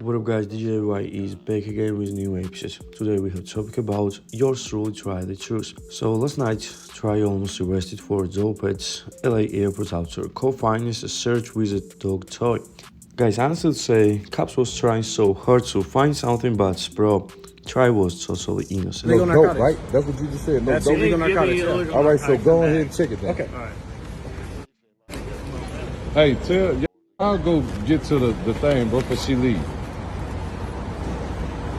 What up guys, D0pe is back again with a new episode. Today we have a topic about yours truly Trae the truth. So last night, Trae almost arrested for D0pe's LA airport after co-finance a search with D0pe. Guys, honestly say, cops was trying so hard to find something, but bro, Trae was totally innocent. No dope, right? That's what you just said. No dope. Illegal narcotics. Yeah. All right, so go ahead and check it then. Okay. All right. Hey, tell y'all go get to the thing, bro, before she leave.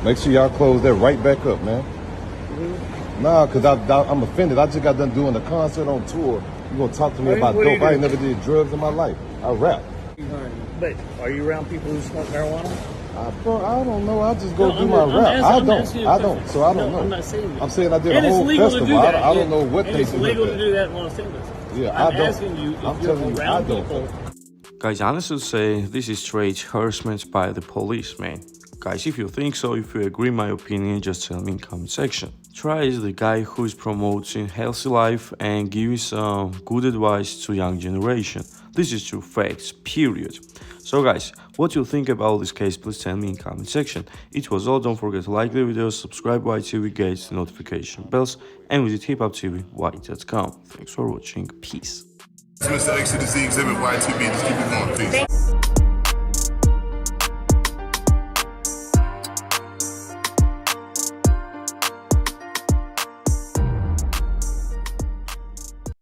Make sure y'all close that right back up, man. Nah, because I'm offended. I just got done doing the concert on tour. You gonna talk to me about dope? I ain't never did drugs in my life. I rap. But are you around people who smoke marijuana? Bro, I don't know. I just go do my rap. I don't. So I don't know. I'm not saying that. I'm saying I did and a whole it's legal festival. to do that. I don't know what and they it's do. legal with to that. do that in Los Angeles. Yeah, I'm asking you if I'm you're telling you, around I don't. people. Guys, honestly say, this is straight harassment by the police, man. Guys, if you think so, if you agree my opinion, just tell me in comment section. Trae is the guy who is promoting healthy life and giving some good advice to young generation. This is true facts, period. So guys, what you think about this case, please tell me in comment section. It was all, don't forget to like the video, subscribe YTV, get the notification bells, and visit hiphoptv.com. Thanks for watching, peace. Mr. X to the Z exhibit, Y2B, just keep it going, peace.